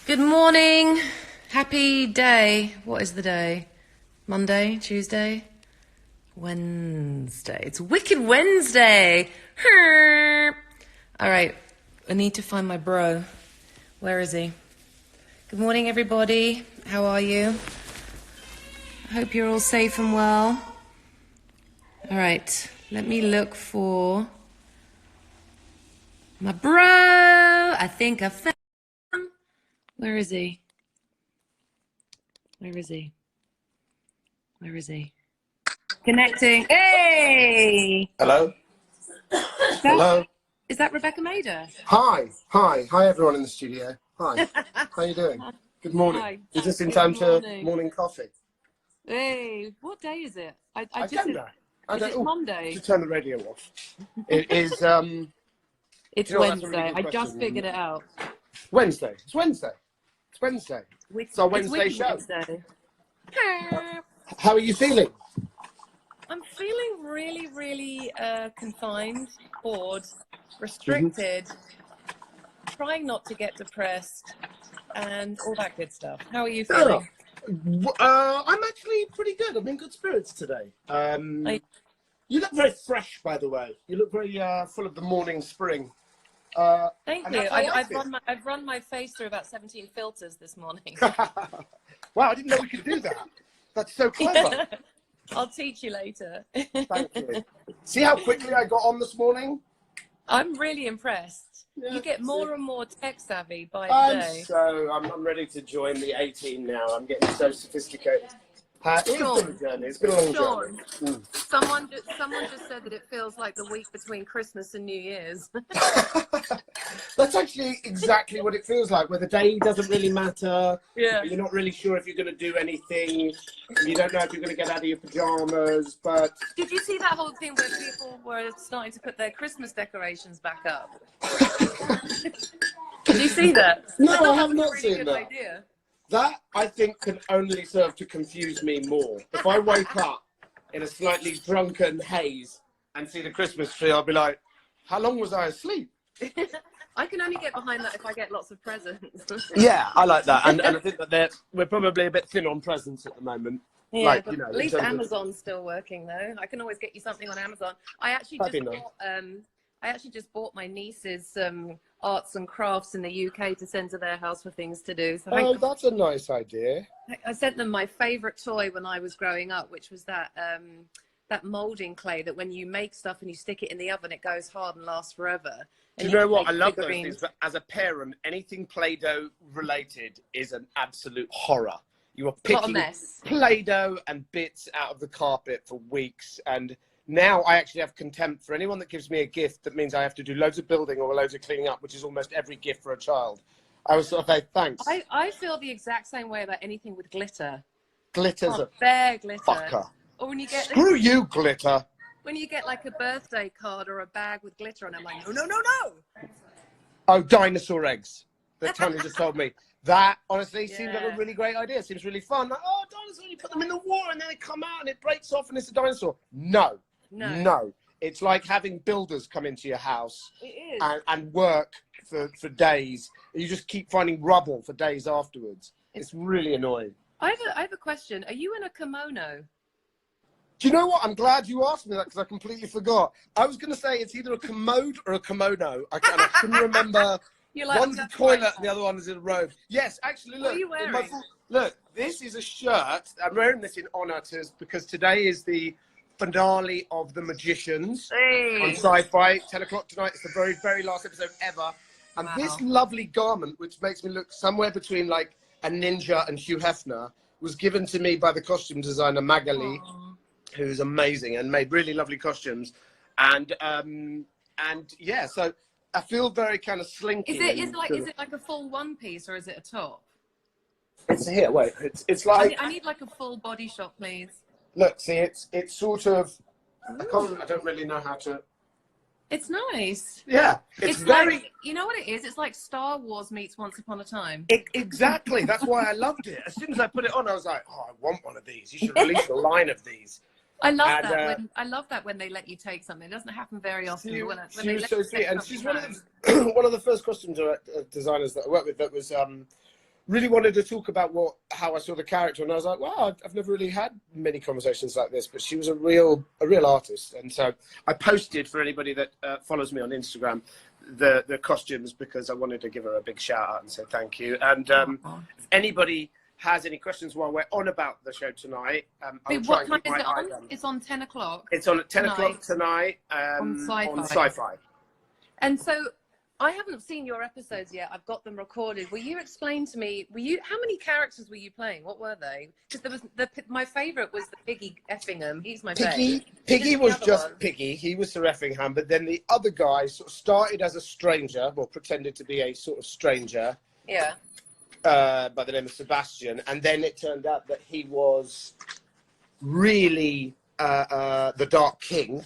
Good morning. Happy day. What is the day? Monday? Tuesday? Wednesday. It's Wicked Wednesday. All right. I need to find my bro. Where is he? Good morning, everybody. How are you? I hope you're all safe and well. All right. Let me look for my bro. I think I found him. Where is he? Where is he? Where is he? Connecting. Hey! Hello? Hello? Is that Rebecca Mader? Hi everyone in the studio. Hi, how you doing? Good morning. Hi. Is this in Good time morning. to morning coffee? Hey, what day is it? I I just don't know. Is it Monday? Just turn the radio off. It is, It's you know, that's a really Wednesday. good I just question. figured it out. Wednesday. It's Wednesday. It's Wednesday. It's our Wednesday Wicked show. Wednesday. How are you feeling? I'm feeling really, really confined, bored, restricted, trying not to get depressed, and all that good stuff. How are you feeling? I'm actually pretty good. I'm in good spirits today. You look very fresh, by the way. You look very full of the morning spring. Thank you. I've run my face through about 17 filters this morning. Wow, I didn't know we could do that. That's so clever. I'll teach you later. Thank you. See how quickly I got on this morning? I'm really impressed. Yeah, You get more and more tech savvy by the day. I'm ready to join the 18 now. I'm getting so sophisticated. It's been a journey. It's been a long journey. Someone just said that it feels like the week between Christmas and New Year's. That's actually exactly what it feels like, where the day doesn't really matter. Yeah. You're not really sure if you're going to do anything. You don't know if you're going to get out of your pajamas, but... Did you see that whole thing where people were starting to put their Christmas decorations back up? Did you see that? No, I have not really seen good that. Idea. That, I think, can only serve to confuse me more. If I wake up in a slightly drunken haze and see the Christmas tree, I'll be like, how long was I asleep? I can only get behind that if I get lots of presents. Yeah, I like that. And I think that we're probably a bit thin on presents at the moment. Yeah, like, but you know, at least Amazon's still working, though. I can always get you something on Amazon. I actually just bought my niece's arts and crafts in the UK to send to their house for things to do. So that's a nice idea. I sent them my favourite toy when I was growing up, which was that moulding clay that when you make stuff and you stick it in the oven, it goes hard and lasts forever. Do you know what? I love those things, but as a parent, anything Play-Doh related is an absolute horror. You are picking Play-Doh and bits out of the carpet for weeks, and now I actually have contempt for anyone that gives me a gift that means I have to do loads of building or loads of cleaning up, which is almost every gift for a child. I was sort of like, thanks. I feel the exact same way about anything with glitter. Glitter's a bare glitter. fucker. Or when you get Screw you, glitter. When you get like a birthday card or a bag with glitter on it, I'm like, no. Oh, dinosaur eggs. That Tony just told me. That, honestly, seems like a really great idea. Seems really fun. Like, oh, dinosaur, you put them in the water and then they come out and it breaks off and it's a dinosaur. No. It's like having builders come into your house and work for days. You just keep finding rubble for days afterwards. It's really annoying. I have a question. Are you in a kimono? Do you know what? I'm glad you asked me that because I completely forgot. I was going to say it's either a commode or a kimono. I couldn't remember. One's a toilet and the other one is a robe. Yes, actually, look. What are you wearing? Look, this is a shirt. I'm wearing this in honour because today is the finale of The Magicians on Sci-Fi. 10 o'clock tonight. It's the very, very last episode ever. And this lovely garment, which makes me look somewhere between like a ninja and Hugh Hefner, was given to me by the costume designer Magali, who's amazing and made really lovely costumes. And yeah, so I feel very kind of slinky. Is it like a full one piece or is it a top? It's here. Wait, it's like. I need like a full body shot, please. Look, see, it's sort of. I don't really know how to. It's nice. Yeah, it's very. Like, you know what it is? It's like Star Wars meets Once Upon a Time. Exactly. That's why I loved it. As soon as I put it on, I was like, oh, I want one of these. You should release a line of these. I love that when they let you take something. It doesn't happen very often. She was so sweet, and she's one of the first costume designers that I worked with that was really wanted to talk about how I saw the character, and I was like, wow, I've never really had many conversations like this. But she was a real artist, and so I posted for anybody that follows me on Instagram the costumes because I wanted to give her a big shout out and say thank you. And if anybody has any questions while we're on about the show tonight, I'll try and keep my eye on. It's on 10 o'clock. It's on at 10 o'clock tonight on Sci-Fi. And so I haven't seen your episodes yet. I've got them recorded. Will you explain to me, how many characters were you playing? What were they? Because there was my favourite was the Piggy Effingham. He's my favourite. Piggy was just Piggy. He was Sir Effingham. But then the other guy sort of started as a stranger, well, pretended to be a sort of stranger. Yeah. By the name of Sebastian. And then it turned out that he was really the Dark King.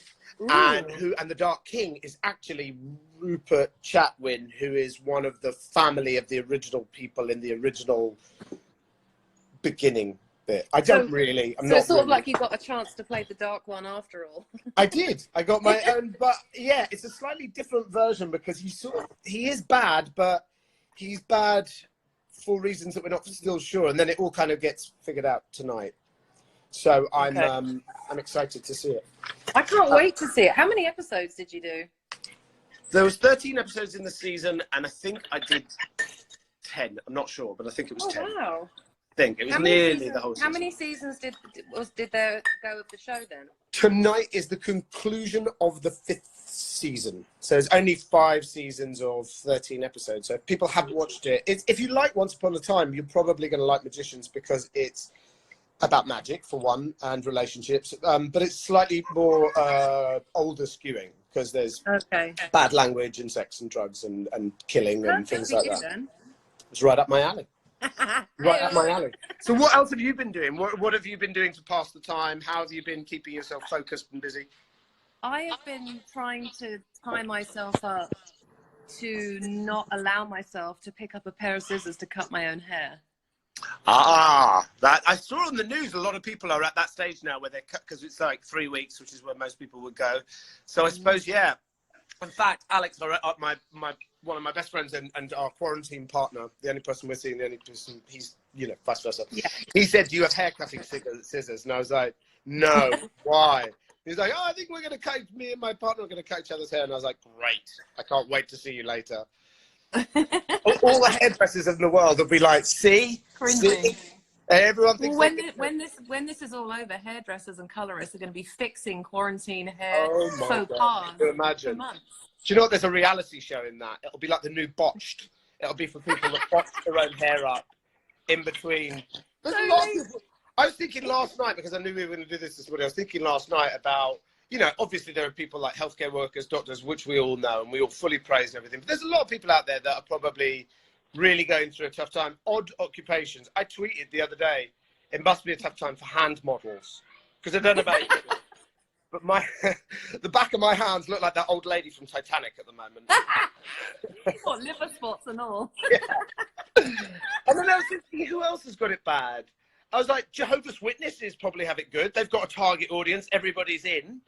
And the Dark King is actually Rupert Chatwin, who is one of the family of the original people in the original beginning bit. I'm so not it's sort of like you got a chance to play the dark one after all. I did. I got my own, but yeah, it's a slightly different version because he is bad, but he's bad for reasons that we're not still sure, and then it all kind of gets figured out tonight. So I'm excited to see it. I can't wait to see it. How many episodes did you do? There was 13 episodes in the season, and I think I did 10. I'm not sure, but I think it was 10. Wow. I think it was nearly the whole season. How many seasons did there go with the show then? Tonight is the conclusion of the 5th season. So there's only 5 seasons of 13 episodes. So if people haven't watched it, if you like Once Upon a Time, you're probably going to like Magicians because it's about magic for one and relationships, but it's slightly more older skewing because there's bad language and sex and drugs and killing and things like that. Then. It's right up my alley. Right up my alley. So what else have you been doing? What have you been doing to pass the time? How have you been keeping yourself focused and busy? I have been trying to tie myself up to not allow myself to pick up a pair of scissors to cut my own hair. That I saw on the news. A lot of people are at that stage now where they're cut because it's like 3 weeks, which is where most people would go. So I suppose, yeah. In fact, Alex, one of my best friends and our quarantine partner, the only person we're seeing, the only person he's, vice versa. Yeah. He said, "Do you have hair cutting scissors?" And I was like, "No, why?" He's like, "Oh, I think we're going to cut. Me and my partner are going to cut each other's hair." And I was like, "Great! I can't wait to see you later." all the hairdressers in the world will be like, see? Everyone thinks when this is all over, hairdressers and colorists are going to be fixing quarantine hair faux pas. Can you imagine? Do you know what? There's a reality show in that. It'll be like the new Botched. It'll be for people that botch their own hair up in between. I was thinking last night, because I knew we were going to do this morning, I was thinking last night about, obviously there are people like healthcare workers, doctors, which we all know, and we all fully praise everything. But there's a lot of people out there that are probably really going through a tough time. Odd occupations. I tweeted the other day, it must be a tough time for hand models. Because I don't know about you, but the back of my hands look like that old lady from Titanic at the moment. What, liver spots and all? Yeah. And then I was thinking, who else has got it bad? I was like, Jehovah's Witnesses probably have it good. They've got a target audience. Everybody's in.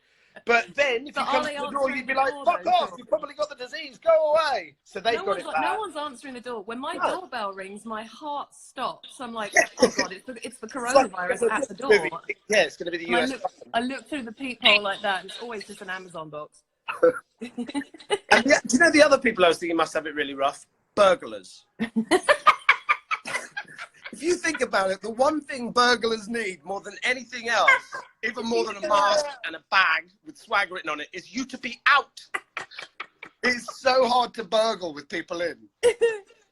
But then, if you come to the door, you'd be like, fuck off. You've probably got the disease. Go away. So they've got it bad. No one's answering the door. When my doorbell rings, my heart stops. I'm like, oh, God, it's the coronavirus at the door. Yeah, it's going to be the US. I look through the peephole like that, and it's always just an Amazon box. And do you know the other people I was thinking must have it really rough? Burglars. If you think about it, the one thing burglars need more than anything else, even more than a mask and a bag with swag written on it, is you to be out. It's so hard to burgle with people in.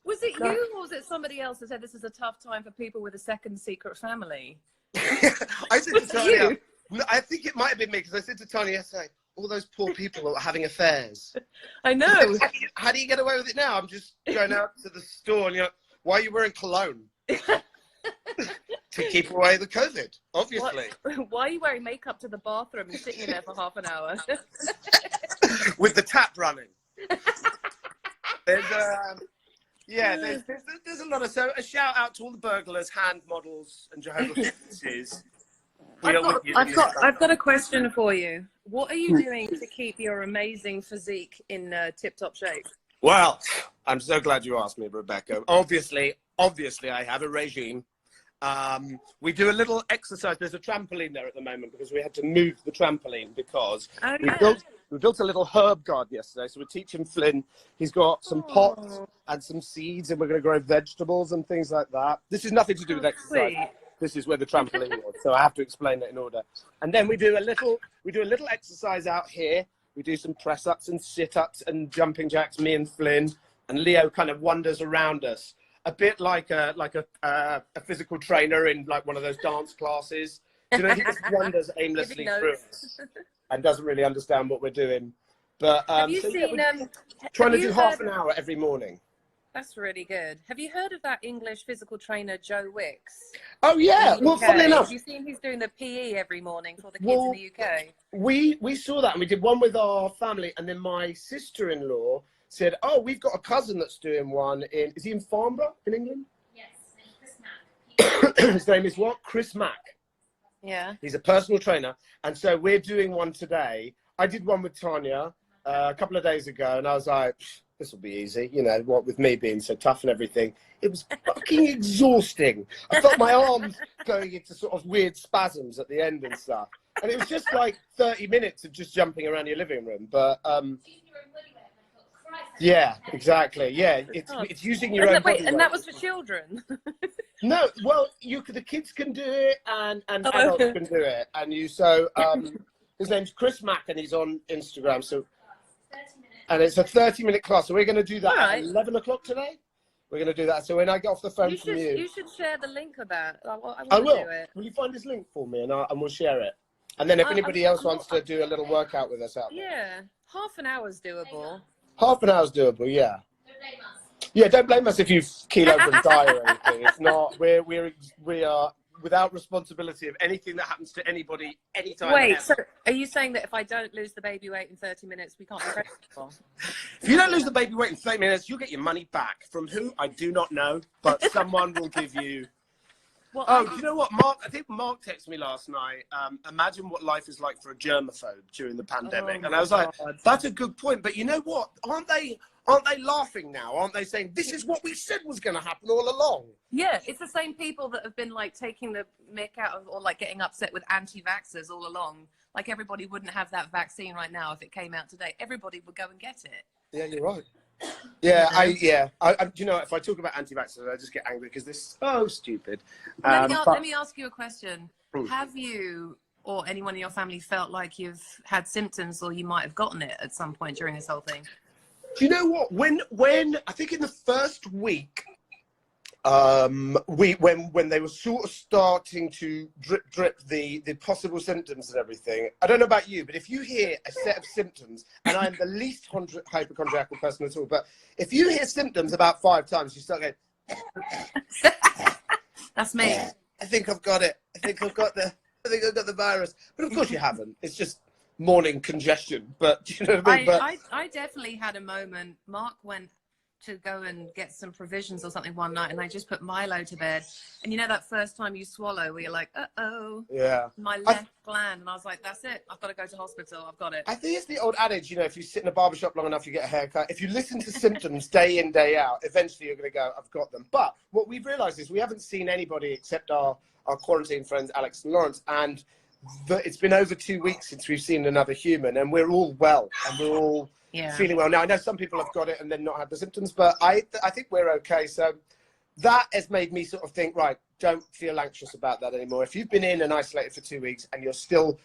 Was it you or was it somebody else that said this is a tough time for people with a second secret family? I said to Tanya, I think it might have been me, because I said to Tanya yesterday, all those poor people are having affairs. I know. How do you get away with it now? I'm just going out to the store and you're like, why are you wearing cologne? To keep away the COVID, obviously. Why are you wearing makeup to the bathroom and sitting in there for half an hour? With the tap running. There's a lot of, so a shout out to all the burglars, hand models, and Jehovah's Witnesses. I've got a question for you. What are you doing to keep your amazing physique in tip-top shape? Well, I'm so glad you asked me, Rebecca. Obviously, obviously I have a regime. We do a little exercise. There's a trampoline there at the moment because we had to move the trampoline because we built a little herb garden yesterday. So we're teaching Flynn. He's got some pots and some seeds, and we're going to grow vegetables and things like that. This is nothing to do with exercise. Sweet. This is where the trampoline was, so I have to explain that in order. And then we do a little exercise out here. We do some press ups and sit ups and jumping jacks. Me and Flynn, and Leo kind of wanders around us. A bit like a physical trainer in like one of those dance classes. You know, he just wanders aimlessly through us and doesn't really understand what we're doing. But have you seen? Trying to do half an hour every morning. That's really good. Have you heard of that English physical trainer Joe Wicks? Oh yeah. Well, funnily enough, have you seen he's doing the PE every morning for the kids in the UK? We saw that, and we did one with our family, and then my sister-in-law said, "Oh, we've got a cousin that's doing one in." Is he in Farnborough in England? Yes, Chris Mack. His name is what? Chris Mack. Yeah. He's a personal trainer, and so we're doing one today. I did one with Tanya a couple of days ago, and I was like, "This will be easy," you know. What with me being so tough and everything, it was fucking exhausting. I felt my arms going into sort of weird spasms at the end and stuff, and it was just like 30 minutes of just jumping around your living room, but. Yeah, exactly. Yeah, it's using your own body weight. And that was for children. No, well, the kids can do it, and adults can do it. And his name's Chris Mack, and he's on Instagram. So, and it's a 30-minute class. So we're going to do that at 11 o'clock today. We're going to do that. So when I get off the phone from you, you should share the link of that. I will. Will you find this link for me, and we'll share it. And then if anybody else wants to do a little workout with us out there. Yeah, half an hour's doable. Half an hour's doable, yeah. Don't blame us. Yeah, don't blame us if you keel over and die or anything. It's not. We are without responsibility of anything that happens to anybody anytime. Wait, so are you saying that if I don't lose the baby weight in 30 minutes, we can't be pregnant? If you don't lose the baby weight in 30 minutes, you'll get your money back. From who? I do not know, but someone will give you. Well, do you know what, Mark? I think Mark texted me last night. Imagine what life is like for a germaphobe during the pandemic, and I was like, "That's a good point." But you know what? Aren't they laughing now? Aren't they saying this is what we said was going to happen all along? Yeah, it's the same people that have been like taking the mick out of, or like getting upset with anti-vaxxers all along. Like everybody wouldn't have that vaccine right now if it came out today. Everybody would go and get it. Yeah, you're right. Yeah, you know, if I talk about anti-vaxxers, I just get angry because they're so stupid. Let me ask you a question. Have you or anyone in your family felt like you've had symptoms or you might have gotten it at some point during this whole thing? Do you know what? When I think in the first week, when they were sort of starting to drip the possible symptoms and everything, I don't know about you, but if you hear a set of symptoms, and I'm the least hypochondriacal person at all, but if you hear symptoms about 5 times, you start going, that's me. I think I've got it. I think I've got the virus. But of course you haven't. It's just morning congestion. But do you know what I mean? I definitely had a moment. Mark went to go and get some provisions or something one night, and I just put Milo to bed, and you know that first time you swallow where you're like, yeah, my left gland, and I was like, that's it, I've got to go to hospital, I've got it. I think it's the old adage, you know, if you sit in a barbershop long enough you get a haircut. If you listen to symptoms day in day out, eventually you're going to go, I've got them. But what we've realized is we haven't seen anybody except our quarantine friends Alex and Lawrence, and it's been over 2 weeks since we've seen another human, and we're all well, and we're all feeling well. Now, I know some people have got it and then not had the symptoms, but I think we're okay. So that has made me sort of think, right, don't feel anxious about that anymore. If you've been in and isolated for 2 weeks and you're still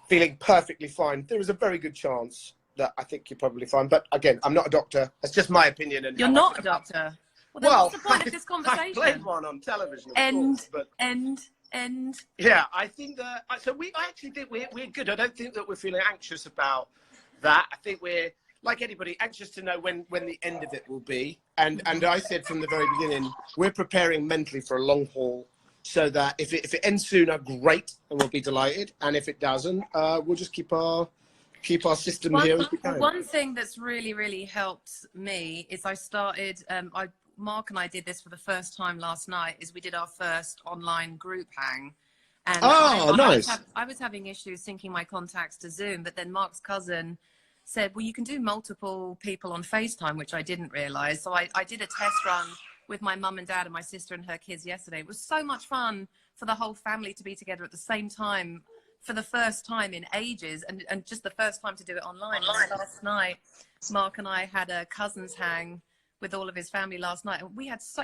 feeling perfectly fine, there is a very good chance that I think you're probably fine. But again, I'm not a doctor. That's just my opinion. And you're not a doctor. Well, then what's the point of this conversation? I played one on television. Yeah, I think that. So I actually think we're good. I don't think that we're feeling anxious about that. I think we're, like anybody, anxious to know when the end of it will be. And I said from the very beginning, we're preparing mentally for a long haul, so that if it ends sooner, great, and we'll be delighted. And if it doesn't, we'll just keep our system here as we go. One thing that's really, really helped me is I started, Mark and I did this for the first time last night, is we did our first online group hang. And nice. I was having issues syncing my contacts to Zoom, but then Mark's cousin said, well, you can do multiple people on FaceTime, which I didn't realize. So I did a test run with my mum and dad and my sister and her kids yesterday. It was so much fun for the whole family to be together at the same time for the first time in ages, and just the first time to do it online. Last night, Mark and I had a cousins hang with all of his family last night, and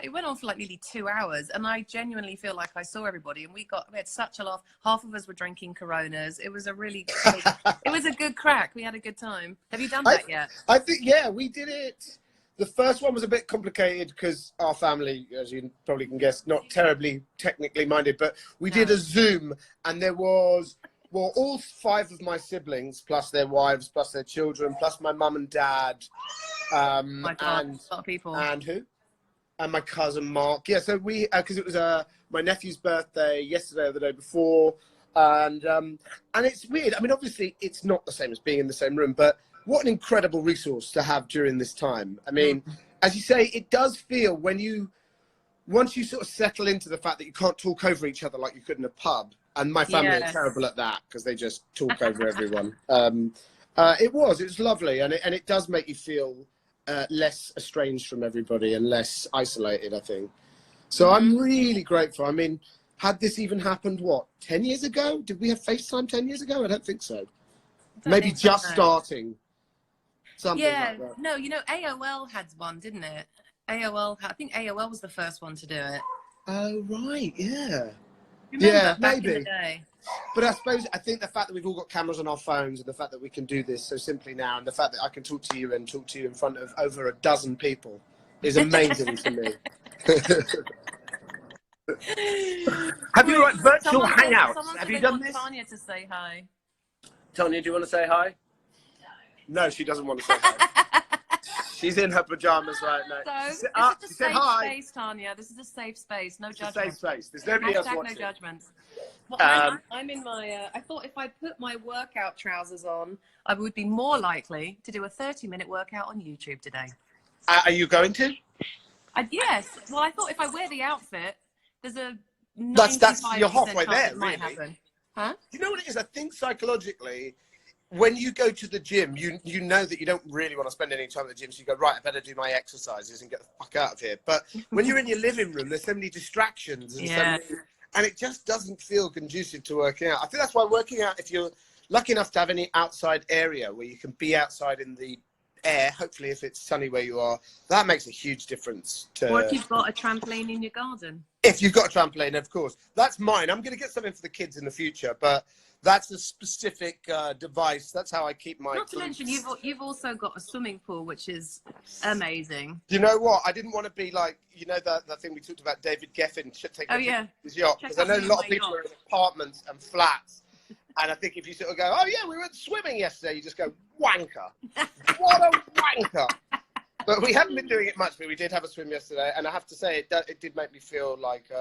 it went on for like nearly 2 hours, and I genuinely feel like I saw everybody, and we had such a laugh. Half of us were drinking Coronas. It was a really it was a good crack. We had a good time. Have you done that yet? I think, yeah, we did it. The first one was a bit complicated because our family, as you probably can guess, not terribly technically minded, but we did a Zoom, and there was, well, all 5 of my siblings, plus their wives, plus their children, plus my mum and dad, My God, and a lot of people. And who? And my cousin Mark. Yeah, so we, because it was my nephew's birthday yesterday or the day before, and it's weird. I mean, obviously, it's not the same as being in the same room, but what an incredible resource to have during this time. I mean, as you say, it does feel once you sort of settle into the fact that you can't talk over each other like you could in a pub, and my family are terrible at that because they just talk over everyone. It was lovely, and it does make you feel less estranged from everybody and less isolated, I think. So I'm really grateful. I mean, had this even happened, 10 years ago? Did we have FaceTime 10 years ago? I don't think so. Maybe just starting. Something like that. No, AOL had one, didn't it? I think AOL was the first one to do it. Oh, right, yeah. Remember, back maybe. in the day. But I think the fact that we've all got cameras on our phones, and the fact that we can do this so simply now, and the fact that I can talk to you in front of over a dozen people is amazing to me. Have you virtual hangouts? Have you done this? Tanya to say hi. Tanya, do you want to say hi? No, she doesn't want to say hi. She's in her pajamas right now. So, this is a safe space, Tanya. This is a safe space. No judgment. It's a safe space. There's nobody else watching. No judgments. Well, I'm in my... I thought if I put my workout trousers on, I would be more likely to do a 30-minute workout on YouTube today. Are you going to? Yes. Well, I thought if I wear the outfit, there's a 95% that's you're halfway there, it might happen. Huh? You know what it is? I think psychologically, when you go to the gym, you know that you don't really want to spend any time at the gym, so you go, right, I better do my exercises and get the fuck out of here. But when you're in your living room, there's so many distractions, and it just doesn't feel conducive to working out. I think that's why working out, if you're lucky enough to have any outside area where you can be outside in the air, hopefully if it's sunny where you are, that makes a huge difference. Or if you've got a trampoline in your garden. If you've got a trampoline, of course. That's mine. I'm going to get something for the kids in the future, but that's a specific device. That's how I keep my... Not to mention, you've also got a swimming pool, which is amazing. You know what? I didn't want to be like, that thing we talked about, David Geffen taking his yacht. Because I know a lot of people are in apartments and flats. And I think if you sort of go, oh yeah, we went swimming yesterday, you just go, wanker. What a wanker. But we haven't been doing it much, but we did have a swim yesterday. And I have to say, it did make me feel like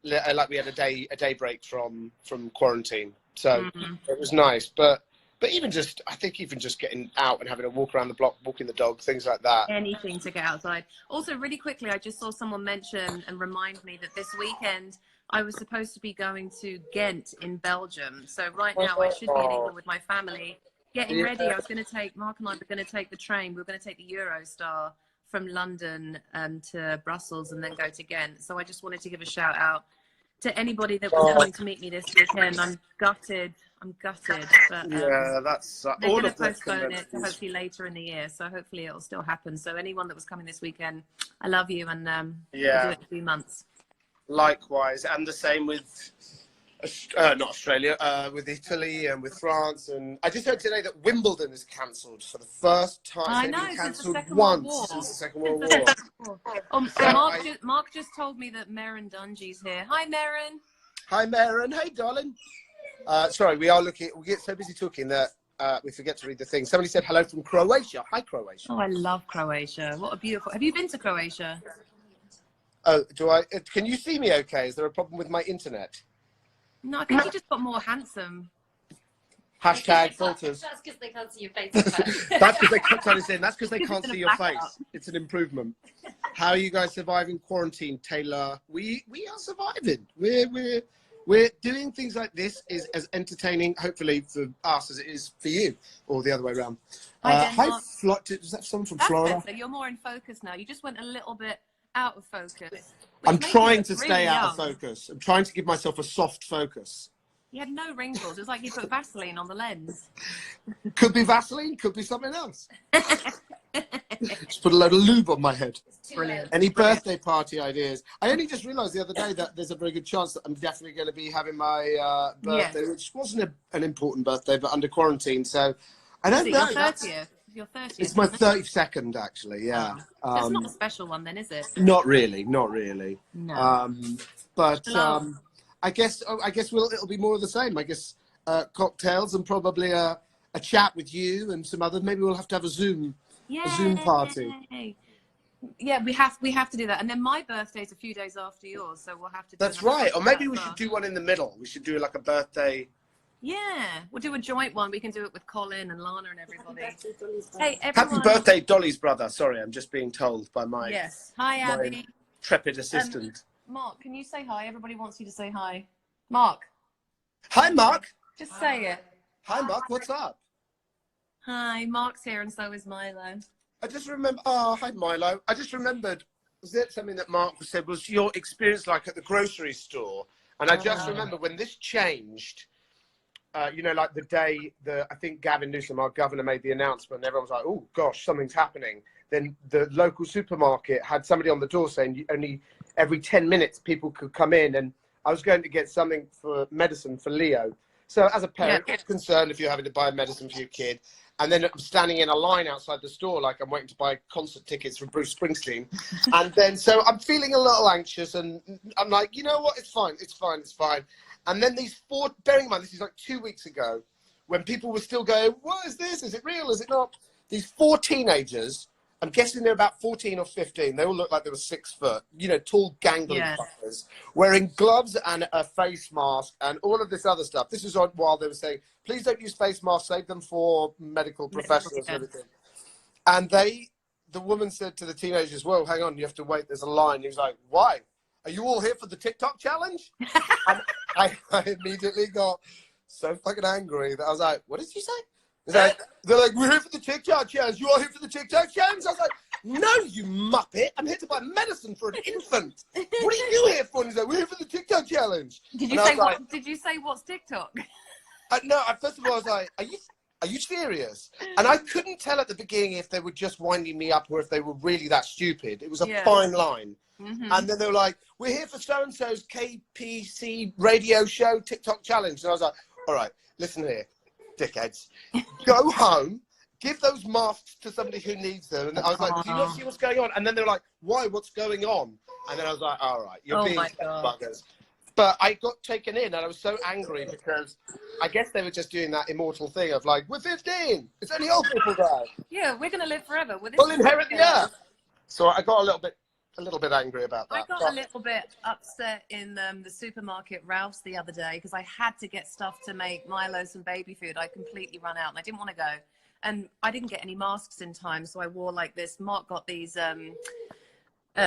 we had a day break from quarantine. So it was nice. But I think even just getting out and having a walk around the block, walking the dog, things like that. Anything to get outside. Also, really quickly, I just saw someone mention and remind me that this weekend I was supposed to be going to Ghent in Belgium. So right now I should be in England with my family, getting ready. I was going to take, Mark and I were going to take the train. We were going to take the Eurostar from London to Brussels and then go to Ghent. So I just wanted to give a shout out to anybody that was coming to meet me this weekend. I'm gutted. But that's they're going to postpone it to hopefully later in the year. So hopefully it'll still happen. So anyone that was coming this weekend, I love you, and we'll do it in a few months. Likewise, and the same with not Australia, with Italy and with France. And I just heard today that Wimbledon is cancelled for the first time. I know, since the Second World War. Since the Second World War. Mark just told me that Merrin Dungy's here. Hi, Merrin. Hi, Merrin. Hey, darling. Sorry, we get so busy talking that we forget to read the thing. Somebody said hello from Croatia. Hi, Croatia. Oh, I love Croatia. What a beautiful... Have you been to Croatia? Oh, do I? Can you see me okay? Is there a problem with my internet? No, I think you just got more handsome. Hashtag filters. That's because they can't see your face. That's because they can't see your face. It's an improvement. How are you guys surviving quarantine, Taylor? We are surviving. We're doing things like this is as entertaining, hopefully, for us as it is for you, or the other way around. Hi, is that someone from Florida? Better. You're more in focus now. You just went a little bit out of focus. I'm trying to stay out of focus. I'm trying to give myself a soft focus. You had no wrinkles. It was like you put Vaseline on the lens. Could be Vaseline, could be something else. Just put a load of lube on my head. Brilliant. Any birthday party ideas? I only just realised the other day that there's a very good chance that I'm definitely going to be having my birthday, which wasn't an important birthday, but under quarantine. So I don't know. Your 30th? Your 30th? It's my 32nd, actually, yeah. That's not a special one then, is it? Not really, not really. No. But I guess it'll be more of the same. I guess cocktails and probably a chat with you and some other. Maybe we'll have to have a Zoom party. Yeah, we have to do that. And then my birthday's a few days after yours, so we'll have to do That's right. Or maybe we should do one in the middle. We should do like a birthday. Yeah, we'll do a joint one. We can do it with Colin and Lana and everybody. Hey, everyone. Happy birthday, Dolly's brother. Sorry, I'm just being told by my Hi, Abby. Intrepid assistant. Mark, can you say hi? Everybody wants you to say hi. Mark. Hi, Mark. Just say it. Hi, Mark. What's up? Hi, Mark's here, and so is Milo. I just remember. Oh, hi, Milo. I just remembered. Was it something that Mark said was your experience like at the grocery store? And I just remember when this changed. You know, like the day I think Gavin Newsom, our governor, made the announcement, and everyone was like, "Oh gosh, something's happening." Then the local supermarket had somebody on the door saying only every 10 minutes people could come in, and I was going to get something for medicine for Leo. So as a parent, it's concerned if you're having to buy medicine for your kid. And then I'm standing in a line outside the store like I'm waiting to buy concert tickets for Bruce Springsteen. And then so I'm feeling a little anxious, and I'm like, you know what? It's fine. It's fine. It's fine. And then bearing in mind, this is like 2 weeks ago, when people were still going, what is this? Is it real? Is it not? These 4 teenagers, I'm guessing they're about 14 or 15. They all look like they were 6 foot, you know, tall, gangly fuckers, wearing gloves and a face mask and all of this other stuff. This was while they were saying, please don't use face masks, save them for medical professionals and everything. And the woman said to the teenagers, well, hang on, you have to wait, there's a line. He was like, why? Are you all here for the TikTok challenge? And I immediately got so fucking angry that I was like, what did you say? They're like, we're here for the TikTok challenge. You all here for the TikTok challenge? I was like, no, you muppet. I'm here to buy medicine for an infant. What are you here for? And he's like, we're here for the TikTok challenge. Did you say what? Did you say what's TikTok? No, first of all, I was like, are you serious? And I couldn't tell at the beginning if they were just winding me up or if they were really that stupid. It was a fine line. Mm-hmm. And then they were like, we're here for so-and-so's KPC radio show TikTok challenge. And I was like, all right, listen here, dickheads. Go home, give those masks to somebody who needs them. And I was like, do you not see what's going on? And then they were like, why? What's going on? And then I was like, all right, you're being buggers. But I got taken in and I was so angry because I guess they were just doing that immortal thing of like, we're 15. It's only old people there. Yeah, we're going to live forever. We'll inherit the earth. So I got a little bit angry about that. I got a little bit upset in the supermarket Ralph's the other day because I had to get stuff to make Milo some baby food. I completely ran out and I didn't want to go. And I didn't get any masks in time, so I wore like this. Mark got these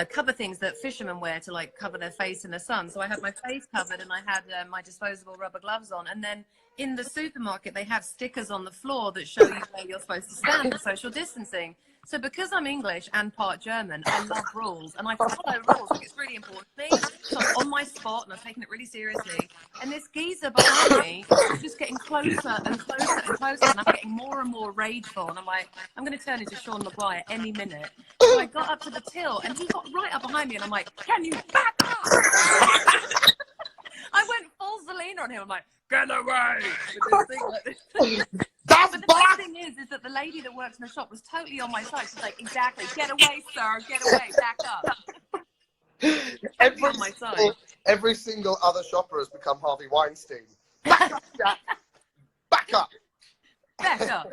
cover things that fishermen wear to like cover their face in the sun. So I had my face covered and I had my disposable rubber gloves on. And then in the supermarket, they have stickers on the floor that show you where you're supposed to stand for social distancing. So because I'm English and part German, I love rules and I follow rules. Like it's really important to me. So I'm on my spot and I'm taking it really seriously. And this geezer behind me is just getting closer and closer and closer. And I'm getting more and more rageful. And I'm like, I'm going to turn into Sean Maguire any minute. So I got up to the till and he got right up behind me and I'm like, can you back up? I went full Zelina on him. I'm like, get away! With this thing like this. But the best thing is that the lady that works in the shop was totally on my side. She's like, exactly, get away, sir, get away, back up. Every single other shopper has become Harvey Weinstein. Back up, Jack. Back up. Back up.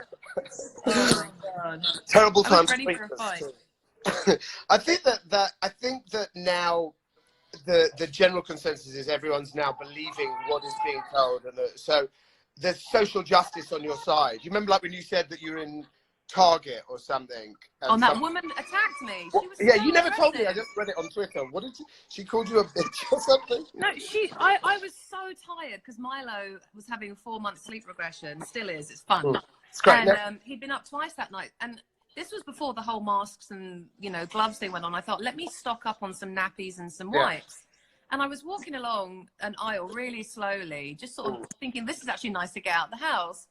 Oh my God. Terrible times. Ready for a fight. I think that now the general consensus is everyone's now believing what is being told, and so there's social justice on your side. You remember like when you said that you're in Target or something? And that woman attacked me. She was you never told me. I just read it on Twitter. What did she called you a bitch or something? No, I was so tired because Milo was having a 4-month sleep regression. Still is. It's fun. It's great. And he'd been up twice that night. And this was before the whole masks and, you know, gloves they went on. I thought, let me stock up on some nappies and some Yeah. wipes. And I was walking along an aisle really slowly, just sort of thinking, this is actually nice to get out of the house.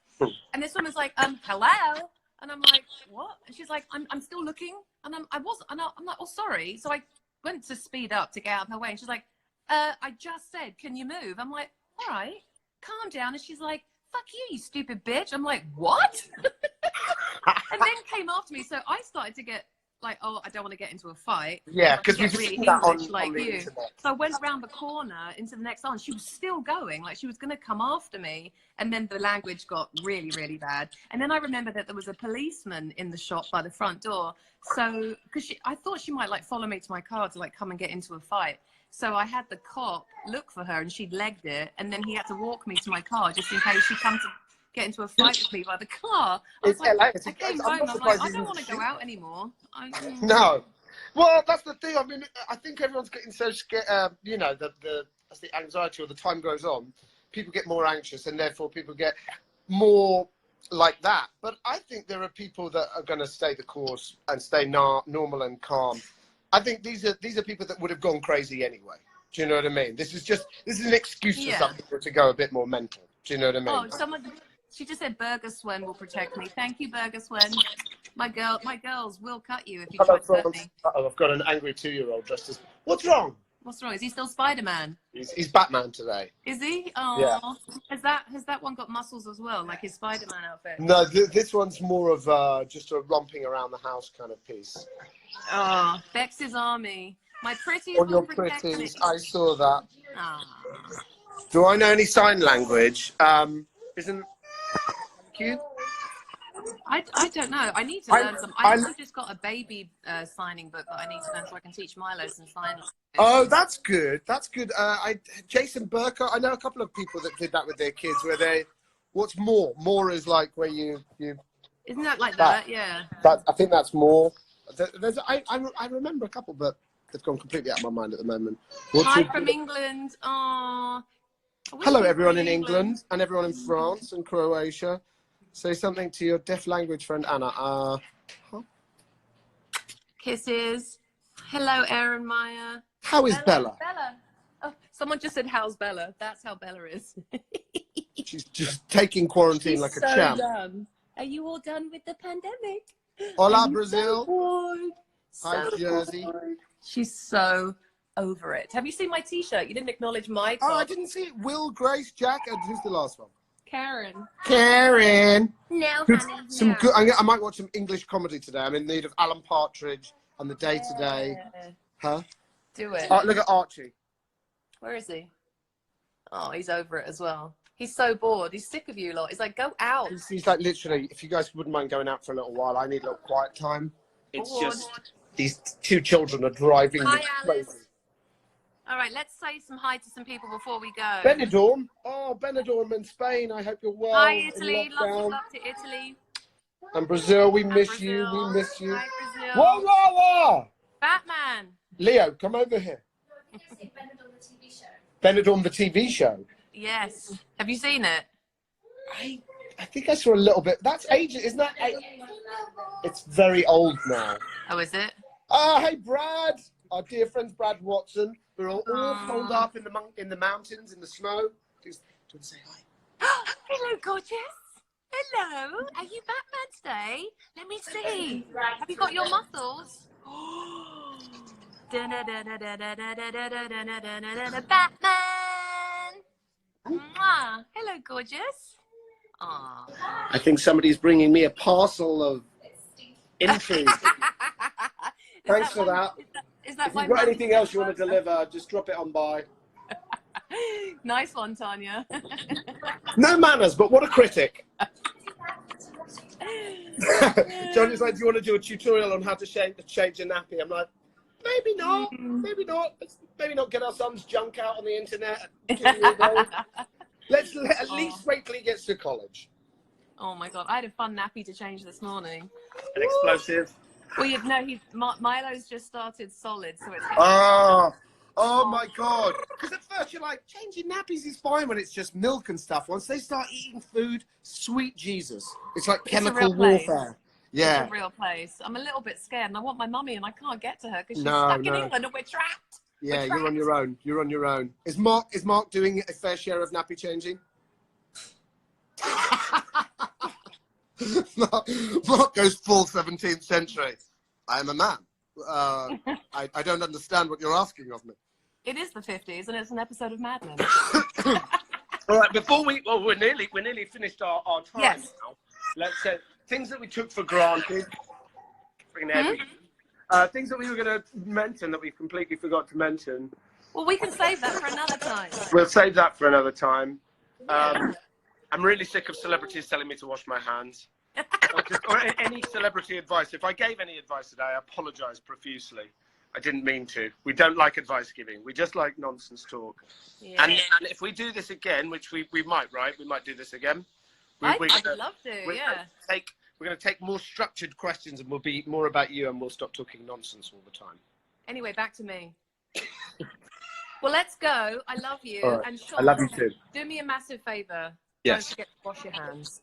And this woman's like, hello. And I'm like, what? And she's like, I'm still looking. And I'm like, oh, sorry. So I went to speed up to get out of her way. And she's like, I just said, can you move? I'm like, all right, calm down. And she's like, fuck you stupid bitch. I'm like, what? And then came after me. So I started to get like, oh, I don't want to get into a fight. Yeah, because we've really seen that English on like the you. internet. So I went around the corner into the next aisle and she was still going, like she was going to come after me. And then the language got really, really bad. And then I remember that there was a policeman in the shop by the front door. So, because I thought she might like follow me to my car to like come and get into a fight. So I had the cop look for her and she'd legged it. And then he had to walk me to my car just in case she come to get into a fight with me by the car. I was like, I came home, I'm like, I don't want to go out anymore. No. Well, that's the thing. I mean, I think everyone's getting so scared. You know, as the anxiety or the time goes on, people get more anxious, and therefore people get more like that. But I think there are people that are going to stay the course and stay normal and calm. I think these are people that would have gone crazy anyway. Do you know what I mean? This is an excuse for some people to go a bit more mental. Do you know what I mean? Oh, she just said Burger Swen will protect me. Thank you, Burger Swen. My girls will cut you if you try to hurt me. Uh-oh, I've got an angry 2-year-old dressed as... What's wrong? What's wrong? Is he still Spider-Man? He's Batman today. Is he? Oh, yeah. Has that one got muscles as well, like his Spider-Man outfit? No, this one's more of just a romping around the house kind of piece. Oh, Bex's army. My pretties On your will protect me. pretties, I saw that. Oh. Do I know any sign language? Isn't... Thank you. I don't know. I need to learn some. I actually just got a baby signing book that I need to learn so I can teach Milo some sign. Oh, that's good. That's good. Jason Burker, I know a couple of people that did that with their kids where they... What's more? More is like where you... Isn't that like that? Yeah. I think that's more. I remember a couple, but they've gone completely out of my mind at the moment. Hi from England. Oh. Hello, everyone in England and everyone in France and Croatia. Say something to your deaf language friend, Anna. Huh? Kisses. Hello, Aaron Meyer. How is Bella? Bella. Oh, someone just said, how's Bella? That's how Bella is. She's just taking quarantine like a champ. Done. Are you all done with the pandemic? Hola, Brazil. So Hi, Jersey. bored. She's so over it. Have you seen my T-shirt? You didn't acknowledge my top. Oh, I didn't see it. Will, Grace, Jack, and who's the last one? Karen. No, Good, honey. some no. good. I might watch some English comedy today. I'm in need of Alan Partridge and The Day Today. Huh? Do it. Look at Archie. Where is he? Oh, he's over it as well. He's so bored. He's sick of you lot. He's like, go out. He's like, literally, if you guys wouldn't mind going out for a little while, I need a little quiet time. It's Bored. just, these two children are driving me Hi, Alice. crazy. All right, let's say some hi to some people before we go. Benidorm. Oh, Benidorm in Spain. I hope you're well. Hi, in Italy. Lots lockdown. of love to Italy. And Brazil, we miss Brazil. you. We miss you. Hi, Brazil. Whoa, whoa, whoa! Batman. Leo, come over here. Benidorm, the TV show. Benidorm, the TV show. Yes. Have you seen it? I think I saw a little bit. That's ages, isn't that? It's very old now. Oh, is it? Oh, hey, Brad. Our dear friends, Brad Watson. We're all holed up in the mountains, in the snow. Do you want to say hi? Hello, gorgeous. Hello. Are you Batman today? Let me see. Have you got your muscles? Batman. Mwah. Hello, gorgeous. Aww. I think somebody's bringing me a parcel of intrigue. Thanks for that. Is that If my you've got mum? anything else you want to deliver, just drop it on by. Nice one, Tanya. No manners, but what a critic. John is like, do you want to do a tutorial on how to change a nappy? I'm like, maybe not. Maybe not. Let's maybe not get our son's junk out on the internet. Let's at least wait till he gets to college. Oh my god, I had a fun nappy to change this morning. An explosive. Well, Milo's just started solid, so it's. Oh my god! Because at first you're like, changing nappies is fine when it's just milk and stuff. Once they start eating food, sweet Jesus, it's like chemical a real place. warfare. Yeah. It's a real place. I'm a little bit scared, and I want my mummy, and I can't get to her because she's No, stuck in no. England, and we're trapped. Yeah, We're you're on trapped. your own. You're on your own. Is Mark doing a fair share of nappy changing? Mark goes full 17th century. I am a man. I don't understand what you're asking of me. It is the 50s, and it's an episode of Mad Men. All right, before we're nearly finished our time Yes. now. Let's say things that we took for granted. Things that we were going to mention that we completely forgot to mention. Well, we can save that for another time. We'll save that for another time. Yeah. I'm really sick of celebrities telling me to wash my hands. or any celebrity advice. If I gave any advice today, I apologise profusely. I didn't mean to. We don't like advice giving. We just like nonsense talk. Yeah. And if we do this again, which we might, right? We might do this again. I'd love to, yeah. We're going to take more structured questions, and we'll be more about you, and we'll stop talking nonsense all the time. Anyway, back to me. Well, let's go. I love you. All right. And Sean, I love you too. do me a massive favour. Yes. Don't forget to wash your hands.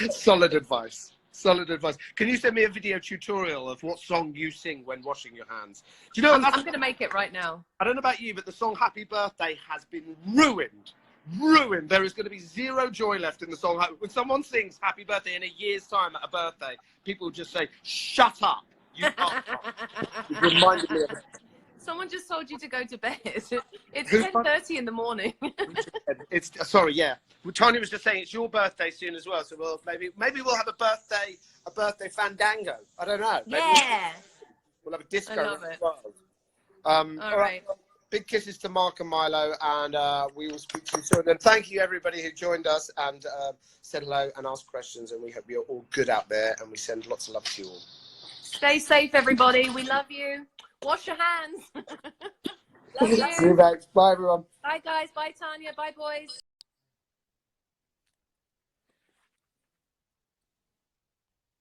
Solid advice. Solid advice. Can you send me a video tutorial of what song you sing when washing your hands? Do you know? I'm going to make it right now. I don't know about you, but the song "Happy Birthday" has been ruined. Ruined. There is going to be zero joy left in the song. When someone sings "Happy Birthday" in a year's time at a birthday, people just say, "Shut up! You can't." It reminded me of it. Someone just told you to go to bed. It's 10:30 in the morning. It's sorry, yeah. Well, Tanya was just saying it's your birthday soon as well, so maybe we'll have a birthday fandango. I don't know. Maybe Yeah. we'll have a disco. I love it. Well. All right. Big kisses to Mark and Milo, and we will speak to you soon. And thank you everybody who joined us and said hello and asked questions. And we hope you're all good out there. And we send lots of love to you all. Stay safe, everybody. We love you. Wash your hands. Love you. See you, Bex. Bye, everyone. Bye, guys. Bye, Tanya. Bye, boys.